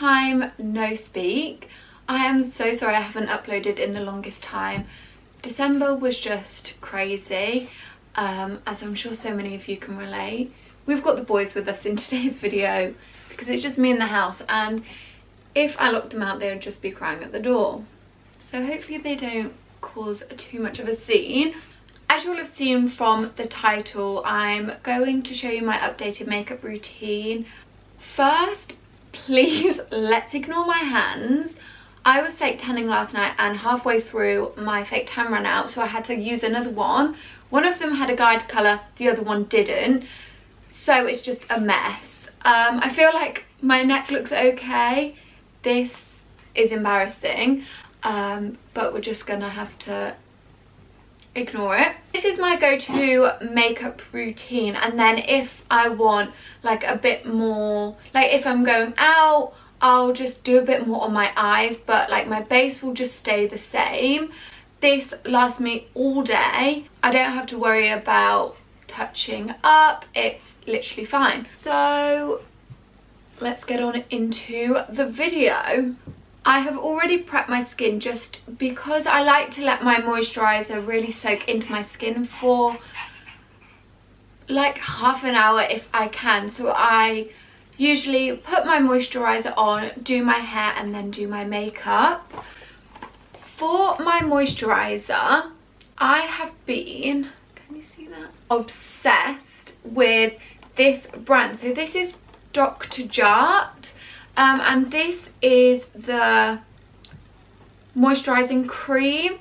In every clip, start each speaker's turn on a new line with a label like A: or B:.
A: time no speak. I am so sorry I haven't uploaded in the longest time. December was just crazy, as I'm sure so many of you can relate. We've got the boys with us in today's video because it's just me in the house, and if I locked them out they would just be crying at the door. So hopefully they don't cause too much of a scene. As you will have seen from the title, I'm going to show you my updated makeup routine. First, please let's ignore my hands. I was fake tanning last night and halfway through my fake tan ran out, so I had to use another one. One of them had a guide colour, the other one didn't, so it's just a mess. I feel like my neck looks okay. This is embarrassing, but we're just gonna have to ignore it. This is my go-to makeup routine, and then if I want like a bit more, like if I'm going out, I'll just do a bit more on my eyes, but like my base will just stay the same. This lasts me all day. I don't have to worry about touching up, it's literally fine. So let's get on into the video. I have already prepped my skin just because I like to let my moisturiser really soak into my skin for like half an hour if I can. So I usually put my moisturiser on, do my hair and then do my makeup. For my moisturiser, I have been, can you see that? Obsessed with this brand. So this is Dr. Jart. And this is the moisturising cream.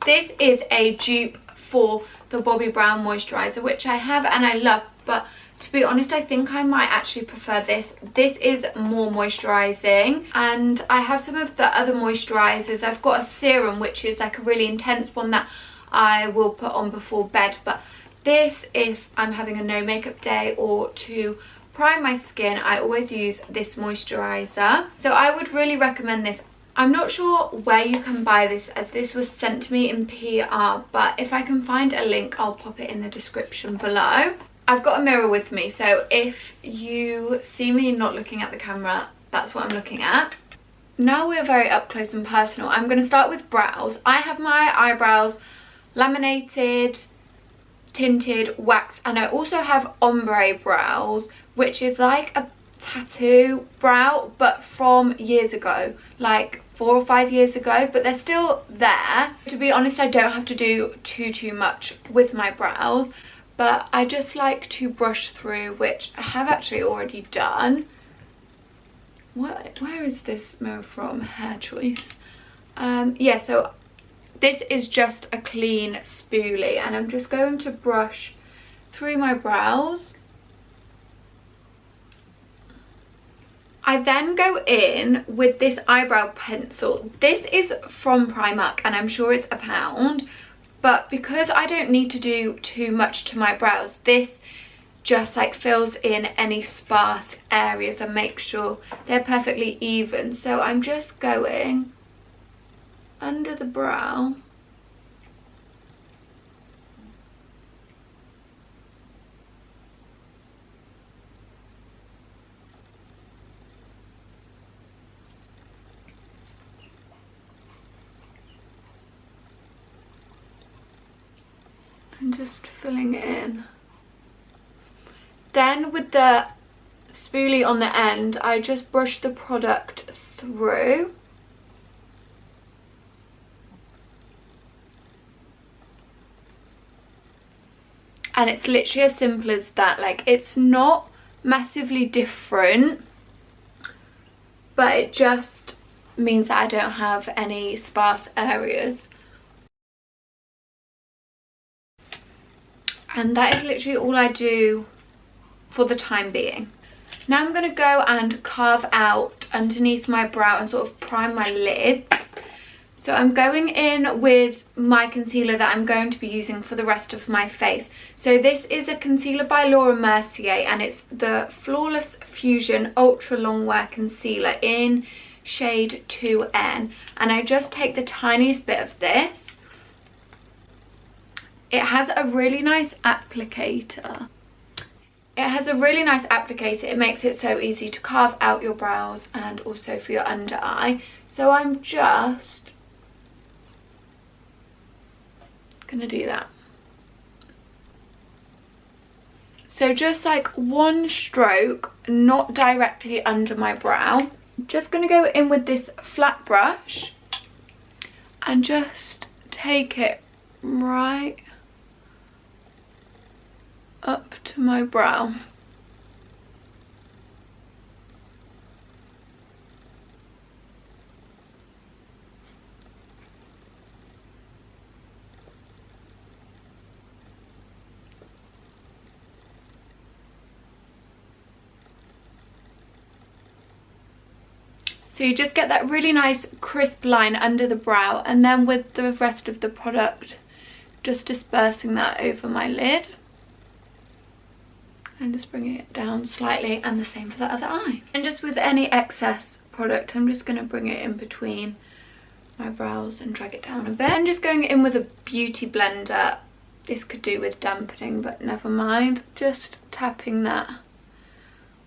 A: This is a dupe for the Bobbi Brown moisturiser, which I have and I love, but to be honest I think I might actually prefer this. This is more moisturising, and I have some of the other moisturisers. I've got a serum which is like a really intense one that I will put on before bed, but this, if I'm having a no makeup day or to prime my skin, I always use this moisturiser. So I would really recommend this. I'm not sure where you can buy this as this was sent to me in PR, but if I can find a link I'll pop it in the description below. I've got a mirror with me, so if you see me not looking at the camera, that's what I'm looking at. Now we're very up close and personal. I'm going to start with brows. I have my eyebrows laminated, tinted, waxed, and I also have ombre brows, which is like a tattoo brow but from years ago, like 4 or 5 years ago, but they're still there. To be honest, I don't have to do too much with my brows, but I just like to brush through, which I have actually already done. Where is this mirror from? Hair Choice. Yeah, so this is just a clean spoolie, and I'm just going to brush through my brows. I then go in with this eyebrow pencil. This is from Primark and I'm sure it's £1, but because I don't need to do too much to my brows, this just like fills in any sparse areas and makes sure they're perfectly even. So I'm just going under the brow. And just filling it in. Then with the spoolie on the end, I just brush the product through. And it's literally as simple as that. Like, it's not massively different, but it just means that I don't have any sparse areas. And that is literally all I do for the time being. Now I'm going to go and carve out underneath my brow and sort of prime my lids. So I'm going in with my concealer that I'm going to be using for the rest of my face. So this is a concealer by Laura Mercier, and it's the Flawless Fusion Ultra Longwear Concealer in shade 2N. And I just take the tiniest bit of this. It has a really nice applicator. It has a really nice applicator. It makes it so easy to carve out your brows and also for your under eye. So I'm just gonna do that. So just like one stroke, not directly under my brow. I'm just gonna go in with this flat brush and just take it right up to my brow. So you just get that really nice crisp line under the brow, and then with the rest of the product, just dispersing that over my lid. And just bringing it down slightly, and the same for the other eye. And just with any excess product, I'm just going to bring it in between my brows and drag it down a bit. I'm just going in with a beauty blender. This could do with dampening, but never mind. Just tapping that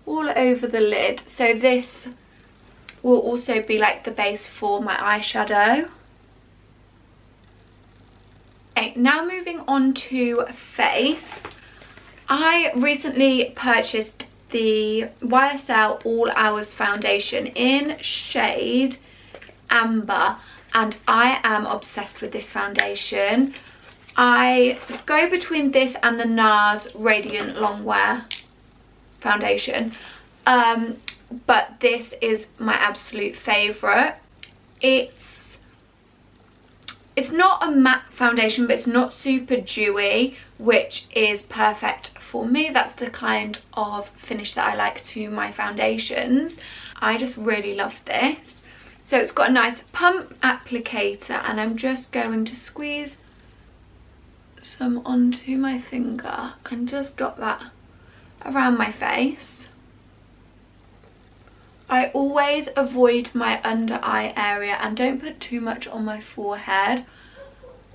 A: all over the lid. So this will also be like the base for my eyeshadow. Okay, now moving on to face. I recently purchased the YSL All Hours foundation in shade Amber, and I am obsessed with this foundation. I go between this and the NARS Radiant Longwear foundation, but this is my absolute favourite. It's not a matte foundation, but it's not super dewy, which is perfect for me. That's the kind of finish that I like to my foundations. I just really love this. So it's got a nice pump applicator, and I'm just going to squeeze some onto my finger and just dot that around my face. I always avoid my under eye area and don't put too much on my forehead.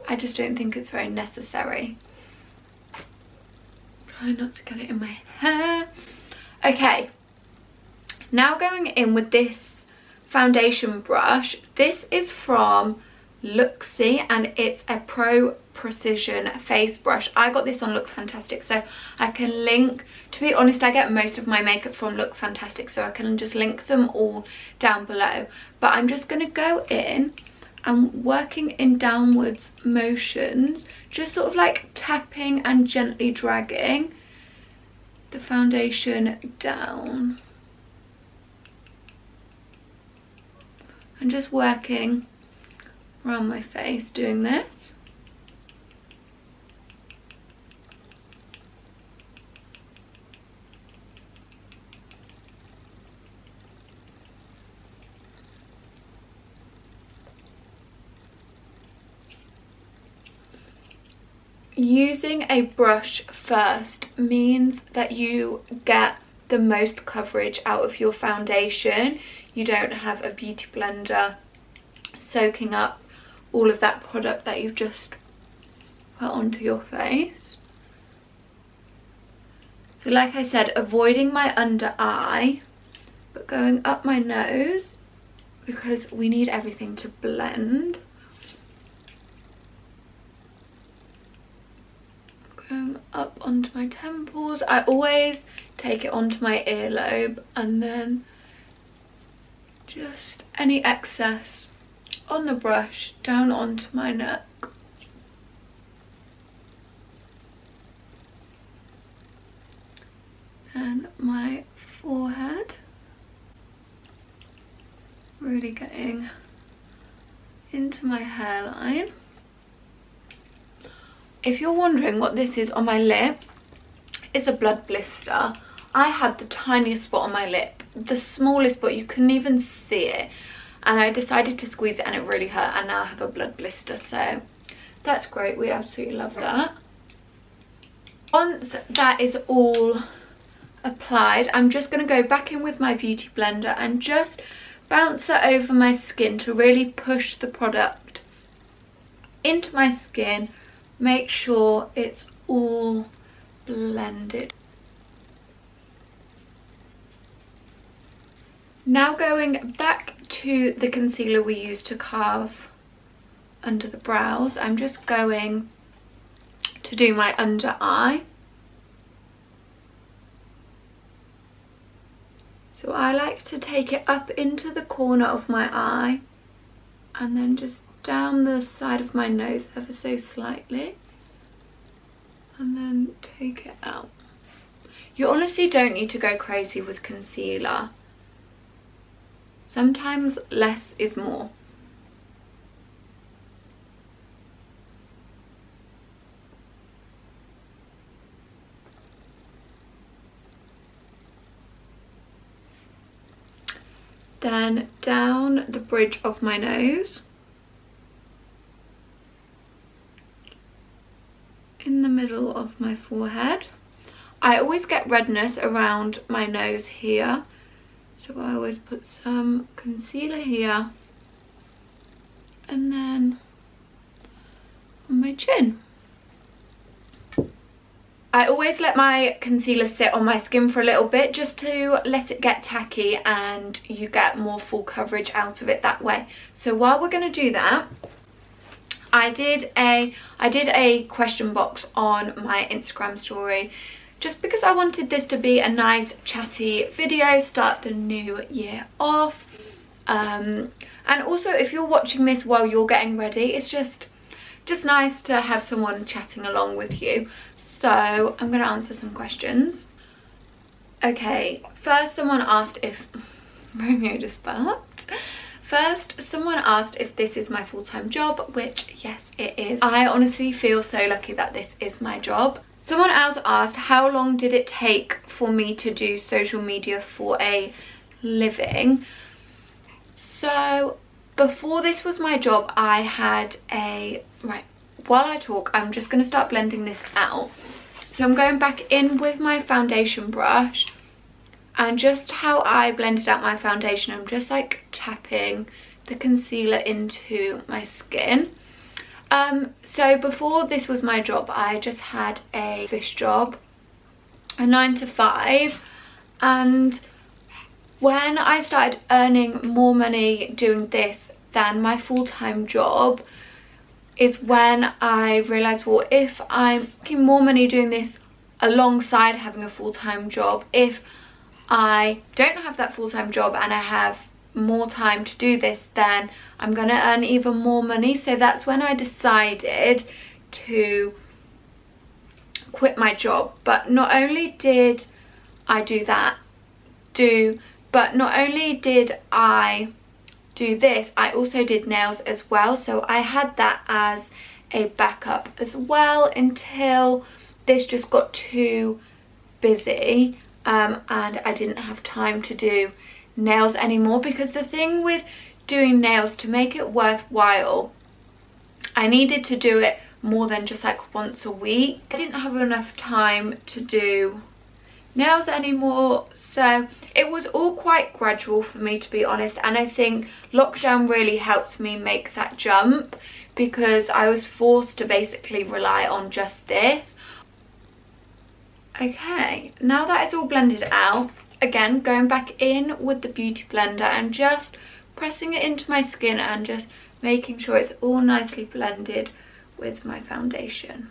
A: I just don't think it's very necessary. Try not to get it in my hair. Okay, now going in with this foundation brush. This is from Luxie and it's a Pro Precision face brush. I got this on Look Fantastic, so I can link, to be honest, I get most of my makeup from Look Fantastic, so I can just link them all down below. But I'm just going to go in and working in downwards motions, just sort of like tapping and gently dragging the foundation down and just working around my face doing this. Using a brush first means that you get the most coverage out of your foundation. You don't have a beauty blender soaking up all of that product that you've just put onto your face. So like I said, avoiding my under eye, but going up my nose because we need everything to blend. Going up onto my temples. I always take it onto my earlobe and then just any excess on the brush down onto my neck. And my forehead. Really getting into my hairline. If you're wondering what this is on my lip, it's a blood blister. I had the tiniest spot on my lip, the smallest spot, you couldn't even see it. And I decided to squeeze it and it really hurt, and now I have a blood blister, so that's great. We absolutely love that. Once that is all applied, I'm just going to go back in with my beauty blender and just bounce it over my skin to really push the product into my skin. Make sure it's all blended. Now going back to the concealer we used to carve under the brows, I'm just going to do my under eye. So I like to take it up into the corner of my eye and then just down the side of my nose ever so slightly, and then take it out. You honestly don't need to go crazy with concealer. Sometimes less is more. Then down the bridge of my nose, in the middle of my forehead. I always get redness around my nose here, so I always put some concealer here and then on my chin. I always let my concealer sit on my skin for a little bit just to let it get tacky and you get more full coverage out of it that way. So while we're going to do that, I did a question box on my Instagram story just because I wanted this to be a nice chatty video, start the new year off. And also if you're watching this while you're getting ready, it's just nice to have someone chatting along with you. So I'm going to answer some questions. Okay, first someone asked if... Romeo just burped. First, someone asked if this is my full-time job, which yes, it is. I honestly feel so lucky that this is my job. Someone else asked how long did it take for me to do social media for a living. So before this was my job, I had a... Right, while I talk, I'm just going to start blending this out. So I'm going back in with my foundation brush, and just how I blended out my foundation, I'm just like tapping the concealer into my skin. So before this was my job, I just had a office job, a 9 to 5, and when I started earning more money doing this than my full-time job is when I realised, well, if I'm making more money doing this alongside having a full-time job, if I don't have that full-time job and I have more time to do this, then I'm going to earn even more money. So that's when I decided to quit my job. But not only did I do this, I also did nails as well. So I had that as a backup as well until this just got too busy and I didn't have time to do nails anymore. Because the thing with doing nails, to make it worthwhile, I needed to do it more than just like once a week. I didn't have enough time to do nails anymore, so it was all quite gradual for me, to be honest. And I think lockdown really helped me make that jump because I was forced to basically rely on just this. Okay, now that it's all blended out, again going back in with the beauty blender and just pressing it into my skin and just making sure it's all nicely blended with my foundation.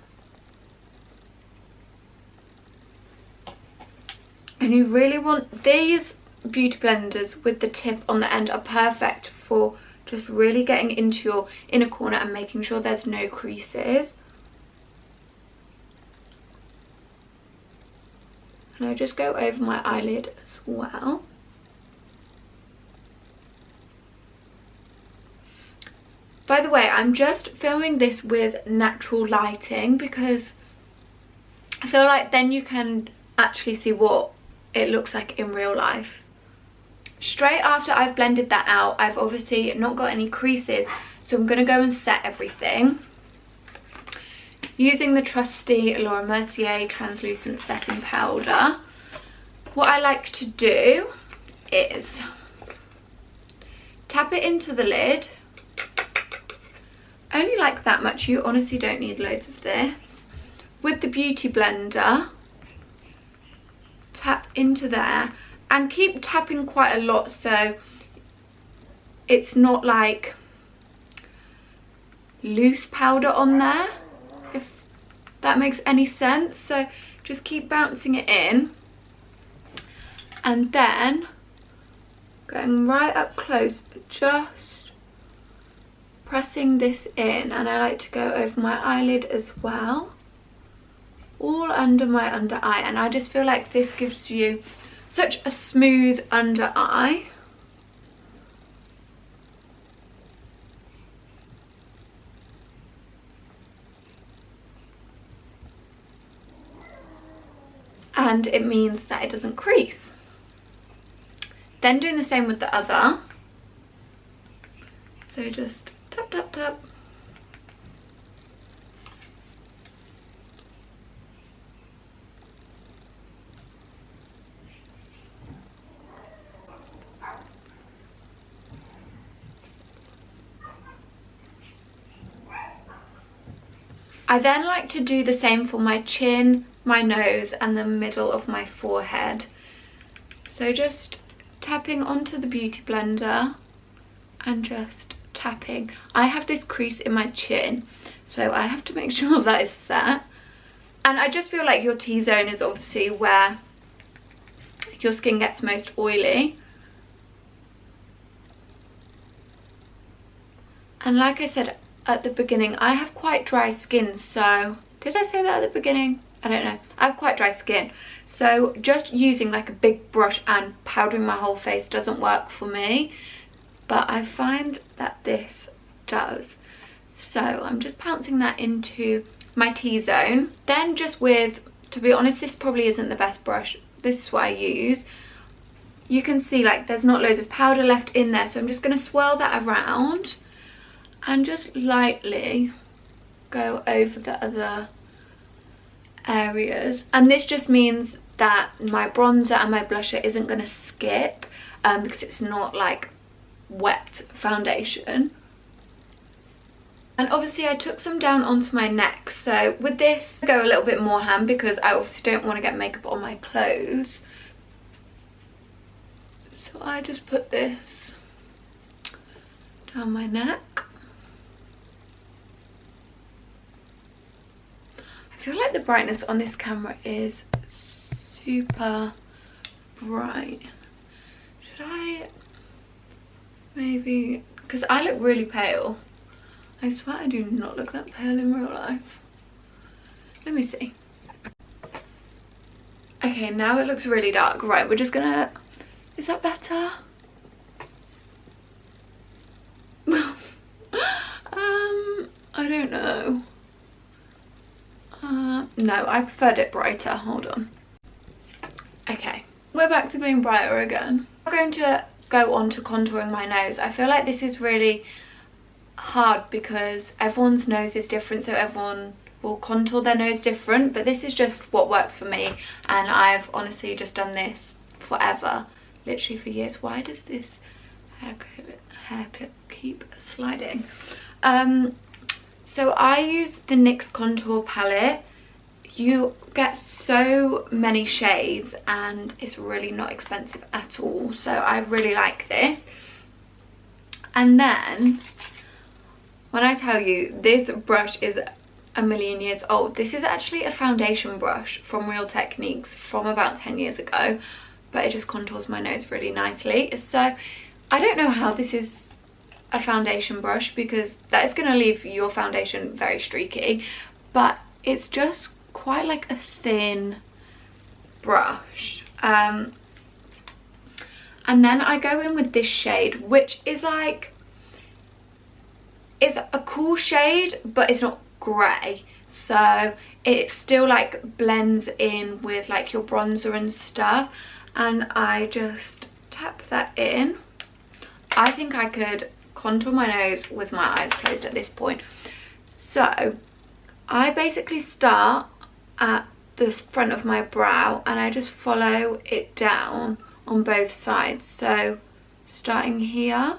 A: And you really want these beauty blenders with the tip on the end are perfect for just really getting into your inner corner and making sure there's no creases. And I just go over my eyelid as well. By the way, I'm just filming this with natural lighting because I feel like then you can actually see what it looks like in real life. Straight after I've blended that out, I've obviously not got any creases, so I'm going to go and set everything using the trusty Laura Mercier translucent setting powder. What I like to do is tap it into the lid, only like that much. You honestly don't need loads of this. With the beauty blender, tap into there And keep tapping quite a lot so it's not like loose powder on there, if that makes any sense. So just keep bouncing it in, and then going right up close, just pressing this in. And I like to go over my eyelid as well, all under my under eye, and I just feel like this gives you such a smooth under eye. And it means that it doesn't crease. Then doing the same with the other. So just tap, tap, tap. I then like to do the same for my chin, my nose and the middle of my forehead. So just tapping onto the beauty blender and just tapping. I have this crease in my chin, so I have to make sure that is set. And I just feel like your T-zone is obviously where your skin gets most oily. And like I said at the beginning, I have quite dry skin, so did I say that at the beginning? I don't know. I have quite dry skin, so just using like a big brush and powdering my whole face doesn't work for me, but I find that this does. So I'm just pouncing that into my T-zone. Then just with, to be honest, this probably isn't the best brush. This is what I use. You can see like there's not loads of powder left in there, so I'm just going to swirl that around and just lightly go over the other areas. And this just means that my bronzer and my blusher isn't going to skip because it's not like wet foundation. And obviously I took some down onto my neck, so with this I go a little bit more hand because I obviously don't want to get makeup on my clothes. So I just put this down my neck. I feel like the brightness on this camera is super bright. Should I maybe, because I look really pale. I swear I do not look that pale in real life. Let me see. Okay, now it looks really dark. Right, we're just gonna, is that better? I don't know. No, I preferred it brighter. Hold on. Okay, we're back to being brighter again. I'm going to go on to contouring my nose. I feel like this is really hard because everyone's nose is different, so everyone will contour their nose different, but this is just what works for me, and I've honestly just done this forever, literally for years. Why does this hair clip keep sliding? So I use the NYX contour palette. You get so many shades and it's really not expensive at all, so I really like this. And then when I tell you this brush is a million years old, this is actually a foundation brush from Real Techniques from about 10 years ago, but it just contours my nose really nicely. So I don't know how this is a foundation brush because that is going to leave your foundation very streaky, but it's just quite like a thin brush. And then I go in with this shade, which is like, it's a cool shade but it's not grey, so it still like blends in with like your bronzer and stuff. And I just tap that in. I think I could contour my nose with my eyes closed at this point. So I basically start at the front of my brow and I just follow it down on both sides. So starting here,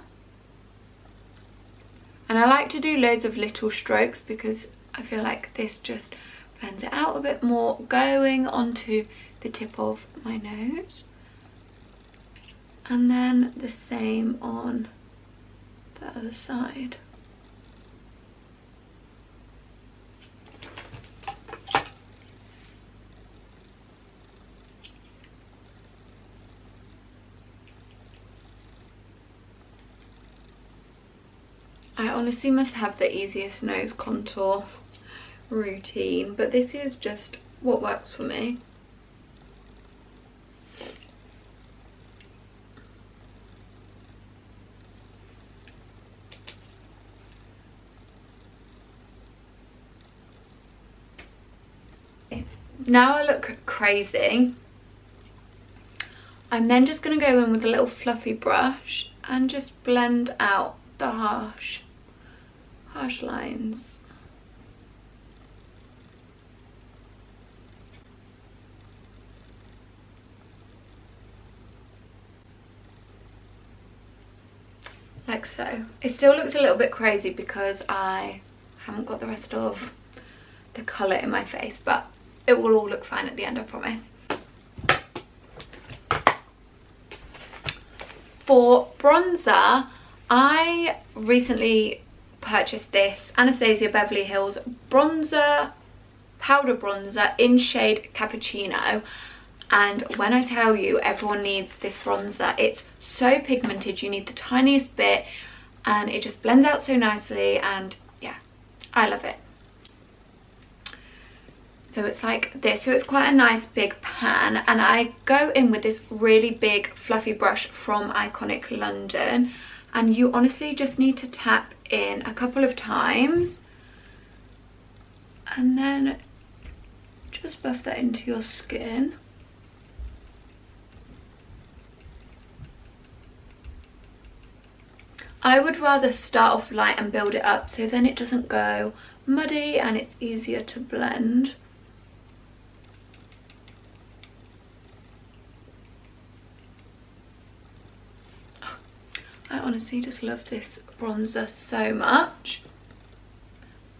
A: and I like to do loads of little strokes because I feel like this just blends it out a bit more, going onto the tip of my nose. And then the same on the other side. I honestly must have the easiest nose contour routine, but this is just what works for me. Now I look crazy. I'm then just going to go in with a little fluffy brush and just blend out the harsh lines. Like so. It still looks a little bit crazy because I haven't got the rest of the colour in my face, but it will all look fine at the end, I promise. For bronzer, I recently purchased this Anastasia Beverly Hills bronzer, powder bronzer in shade Cappuccino. And when I tell you everyone needs this bronzer, it's so pigmented, you need the tiniest bit and it just blends out so nicely, and yeah, I love it. So it's like this, so it's quite a nice big pan, and I go in with this really big fluffy brush from Iconic London, and you honestly just need to tap in a couple of times and then just buff that into your skin. I would rather start off light and build it up, so then it doesn't go muddy and it's easier to blend. I honestly just love this bronzer so much.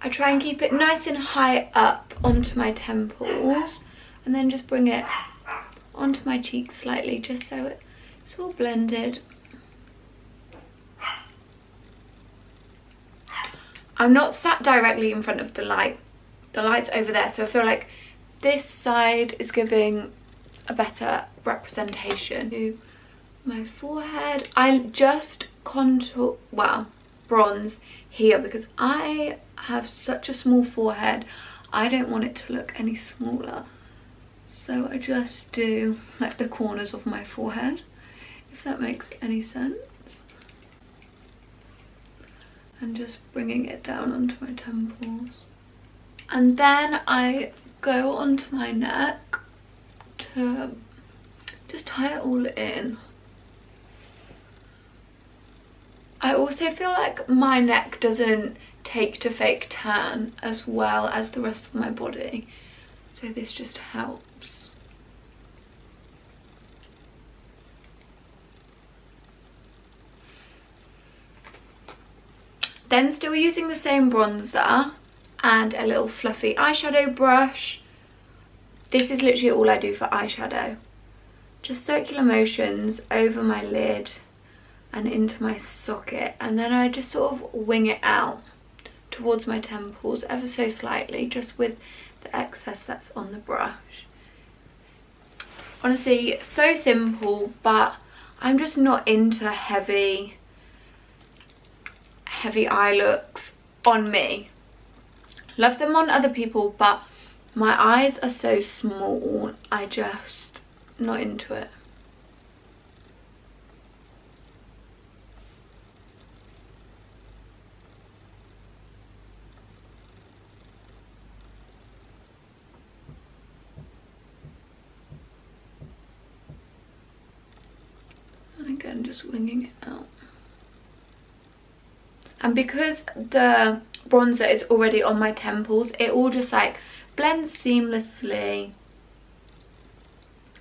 A: I try and keep it nice and high up onto my temples and then just bring it onto my cheeks slightly, just so it's all blended. I'm not sat directly in front of the light. The light's over there, so I feel like this side is giving a better representation to my forehead. I just contour, well, bronze here because I have such a small forehead. I don't want it to look any smaller, so I just do like the corners of my forehead, if that makes any sense. And just bringing it down onto my temples. And then I go onto my neck to just tie it all in. I also feel like my neck doesn't take to fake tan as well as the rest of my body, so this just helps. Then, still using the same bronzer and a little fluffy eyeshadow brush. This is literally all I do for eyeshadow. Just circular motions over my lid and into my socket, and then I just sort of wing it out towards my temples ever so slightly, just with the excess that's on the brush. Honestly, so simple, but I'm just not into heavy eye looks on me. Love them on other people, but my eyes are so small, I just not into it. And again, just winging it out. And because the bronzer is already on my temples, it all just like blends seamlessly.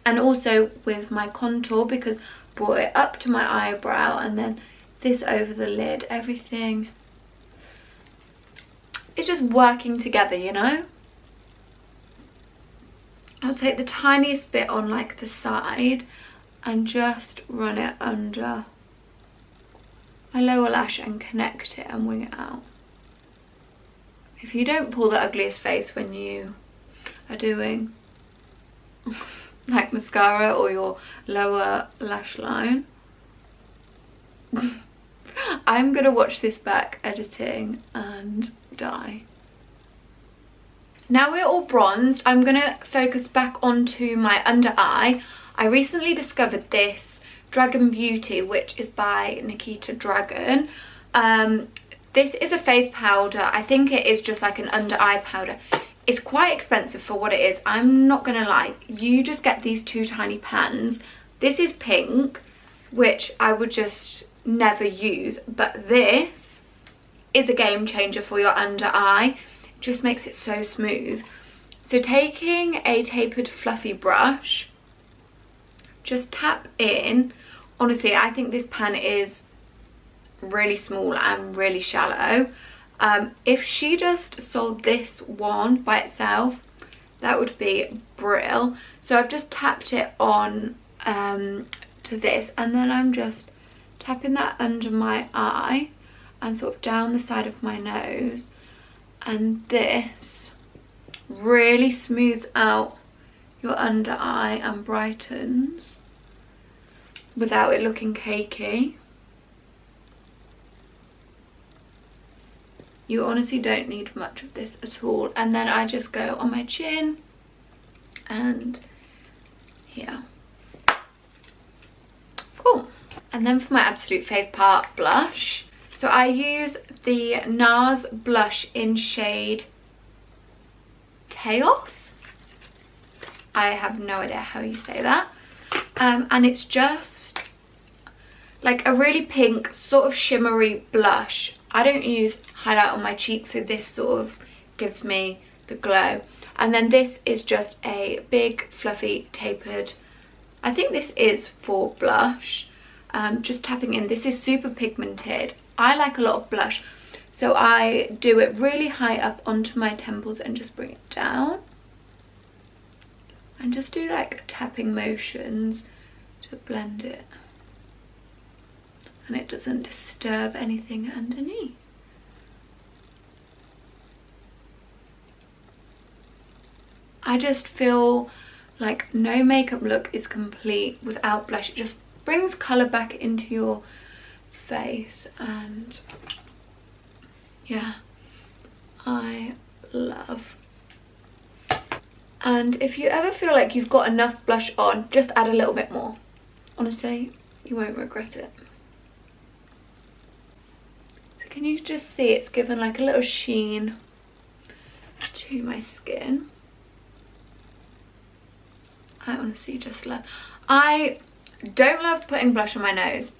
A: And also with my contour, because I brought it up to my eyebrow and then this over the lid, everything is just working together, you know. I'll take the tiniest bit on like the side and just run it under my lower lash and connect it and wing it out. If you don't pull the ugliest face when you are doing like mascara or your lower lash line, I'm gonna watch this back editing and die. Now we're all bronzed, I'm gonna focus back onto my under eye. I recently discovered this Dragon Beauty, which is by Nikita Dragon. This is a face powder. I think it is just like an under eye powder. It's quite expensive for what it is, I'm not gonna lie. You just get these 2 tiny pans. This is pink, which I would just never use, but this is a game changer for your under eye. It just makes it so smooth. So taking a tapered fluffy brush, just tap in. Honestly, I think this pan is really small and really shallow. If she just sold this one by itself, that would be brill. So I've just tapped it on to this, and then I'm just tapping that under my eye and sort of down the side of my nose, and this really smooths out your under eye and brightens without it looking cakey. You honestly don't need much of this at all. And then I just go on my chin and here. Cool. And then for my absolute fave part, blush. So I use the NARS blush in shade Teos. I have no idea how you say that. And it's just like a really pink, sort of shimmery blush. I don't use highlight on my cheeks, so this sort of gives me the glow. And then this is just a big, fluffy, tapered, I think this is for blush. Just tapping in. This is super pigmented. I like a lot of blush, so I do it really high up onto my temples and just bring it down. And just do like tapping motions to blend it. And it doesn't disturb anything underneath. I just feel like no makeup look is complete without blush. It just brings colour back into your face, and yeah, I love. And if you ever feel like you've got enough blush on, just add a little bit more. Honestly, you won't regret it. Can you just see it's given like a little sheen to my skin? I honestly just love. I don't love putting blush on my nose.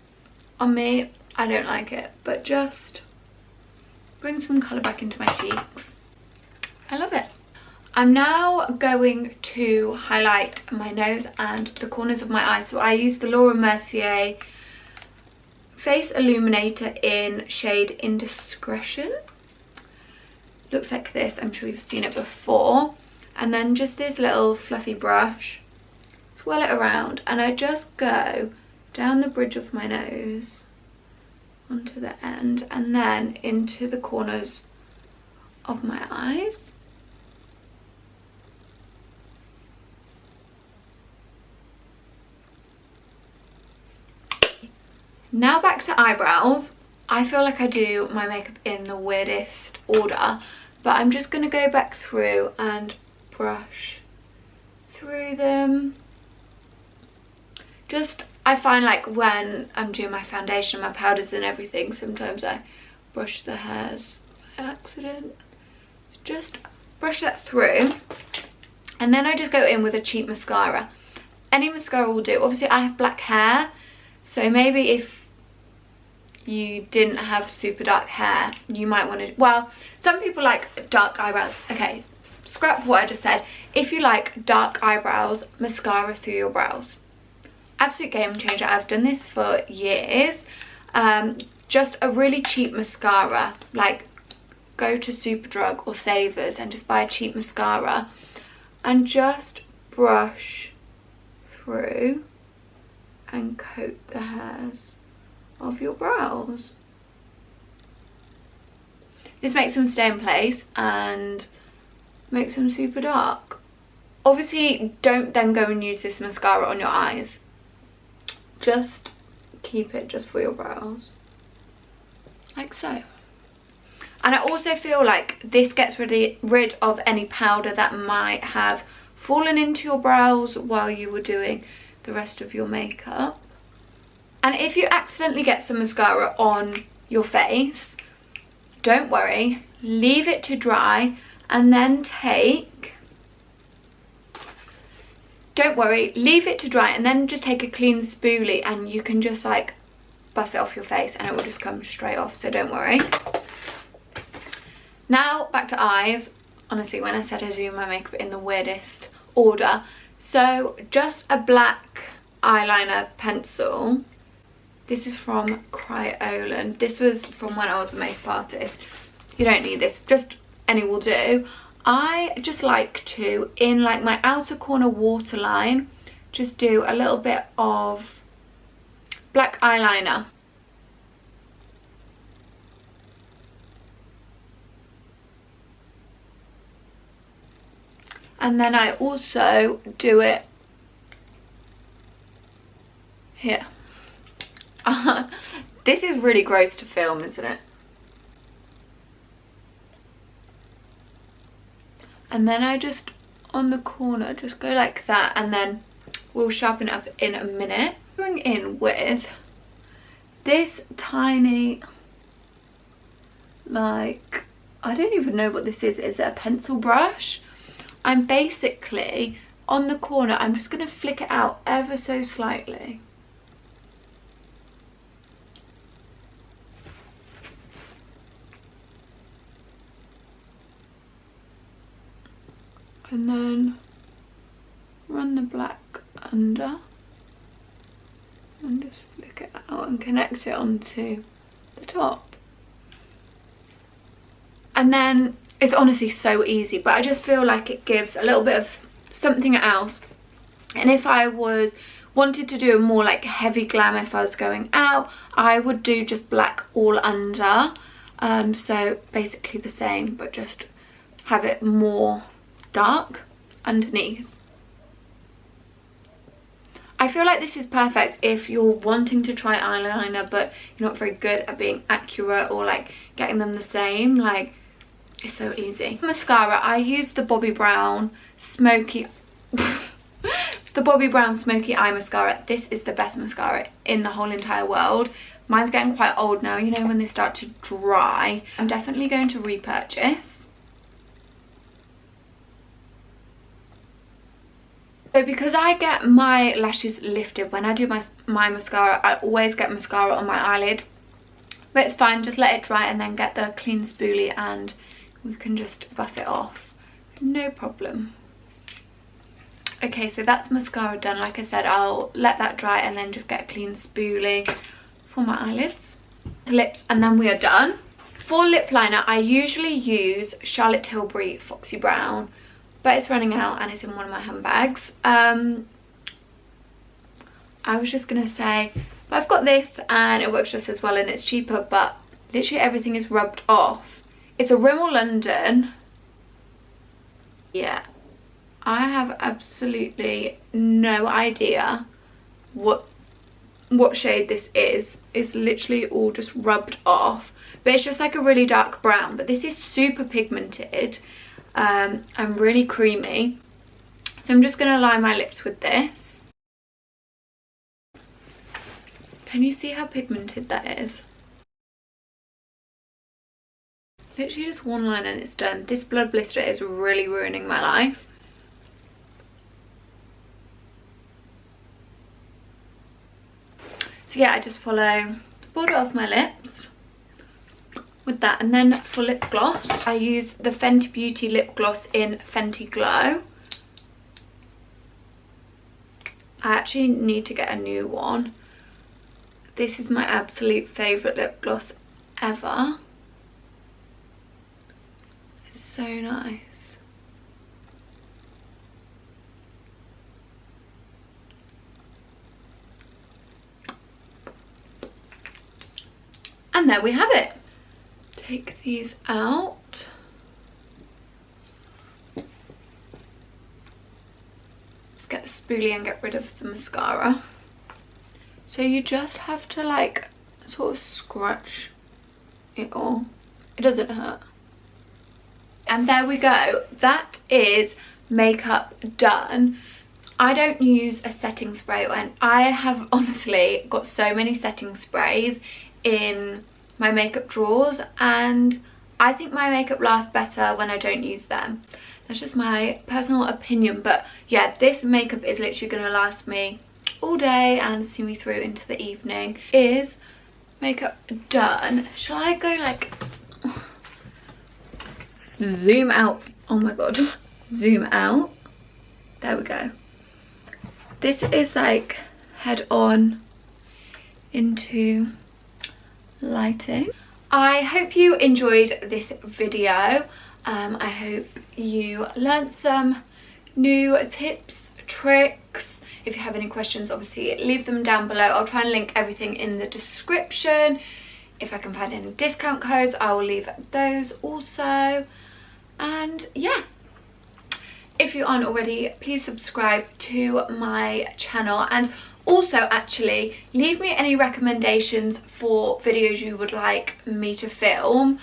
A: On me, I don't like it, but just bring some colour back into my cheeks. I love it. I'm now going to highlight my nose and the corners of my eyes. So I use the Laura Mercier Face Illuminator in shade Indiscretion. Looks like this. I'm sure you've seen it before. And then just this little fluffy brush, swirl it around, and I just go down the bridge of my nose onto the end and then into the corners of my eyes. Now back to eyebrows. I feel like I do my makeup in the weirdest order, but I'm just going to go back through and brush through them. Just, I find like when I'm doing my foundation, my powders and everything, sometimes I brush the hairs by accident. Just brush that through, and then I just go in with a cheap mascara. Any mascara will do. Obviously I have black hair, so maybe if you didn't have super dark hair, you might want to, well, some people like dark eyebrows. Okay, scrap what I just said. If you like dark eyebrows, mascara through your brows. Absolute game changer. I've done this for years. Just a really cheap mascara, like go to Superdrug or Savers and just buy a cheap mascara and just brush through and coat the hairs of your brows. This makes them stay in place and makes them super dark. Obviously, don't then go and use this mascara on your eyes. Just keep it just for your brows, like so. And I also feel like this gets rid of any powder that might have fallen into your brows while you were doing the rest of your makeup. And if you accidentally get some mascara on your face, don't worry, leave it to dry and then just take a clean spoolie and you can just like buff it off your face and it will just come straight off, so don't worry. Now back to eyes. Honestly, when I said I do my makeup in the weirdest order, so just a black eyeliner pencil. This is from Cryolan. This was from when I was a makeup artist. You don't need this, just any will do. I just like to, in like my outer corner waterline, just do a little bit of black eyeliner. And then I also do it here. This is really gross to film, isn't it? And then I just, on the corner, just go like that, and then we'll sharpen it up in a minute. Going in with this tiny, like, I don't even know what this is. Is it a pencil brush? I'm basically, on the corner, I'm just going to flick it out ever so slightly. And then run the black under and just flick it out and connect it onto the top. And then it's honestly so easy, but I just feel like it gives a little bit of something else. And if I wanted to do a more like heavy glam, if I was going out, I would do just black all under. So basically the same, but just have it more dark underneath. I feel like this is perfect if you're wanting to try eyeliner but you're not very good at being accurate or like getting them the same. Like, it's so easy. Mascara, I use the Bobbi Brown Smoky the Bobbi Brown Smoky Eye Mascara. This is the best mascara in the whole entire world. Mine's getting quite old now, you know, when they start to dry. I'm definitely going to repurchase. So because I get my lashes lifted when I do my mascara, I always get mascara on my eyelid. But it's fine, just let it dry and then get the clean spoolie and we can just buff it off. No problem. Okay, so that's mascara done. Like I said, I'll let that dry and then just get a clean spoolie for my eyelids. Lips, and then we are done. For lip liner, I usually use Charlotte Tilbury Foxy Brown, but it's running out and it's in one of my handbags. I was just gonna say, but I've got this and it works just as well and it's cheaper, but literally everything is rubbed off. It's a Rimmel London. Yeah, I have absolutely no idea what shade this is. It's literally all just rubbed off, but it's just like a really dark brown, but this is super pigmented. And really creamy. So I'm just going to line my lips with this. Can you see how pigmented that is? Literally just one line and it's done. This blood blister is really ruining my life. So yeah, I just follow the border of my lips with that. And then for lip gloss, I use the Fenty Beauty lip gloss in Fenty Glow. I actually need to get a new one. This is my absolute favourite lip gloss ever. It's so nice. And there we have it. Take these out. Let's get the spoolie and get rid of the mascara. So you just have to like sort of scratch it all. It doesn't hurt. And there we go. That is makeup done. I don't use a setting spray, and I have honestly got so many setting sprays in my makeup drawers, and I think my makeup lasts better when I don't use them. That's just my personal opinion, but yeah, this makeup is literally going to last me all day and see me through into the evening. Is makeup done? Shall I go like zoom out? Oh my god, zoom out. There we go. This is like head on into lighting. I hope you enjoyed this video. I hope you learnt some new tips, tricks. If you have any questions, obviously leave them down below. I'll try and link everything in the description. If I can find any discount codes, I will leave those also. And yeah, if you aren't already, please subscribe to my channel, and also actually leave me any recommendations for videos you would like me to film.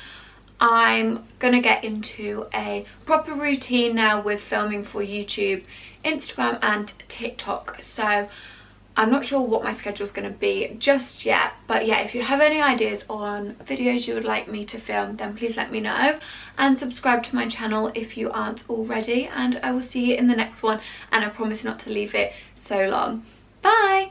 A: I'm gonna get into a proper routine now with filming for YouTube, Instagram and TikTok, so I'm not sure what my schedule is going to be just yet. But yeah, if you have any ideas on videos you would like me to film, then please let me know, and subscribe to my channel if you aren't already, and I will see you in the next one, and I promise not to leave it so long. Bye!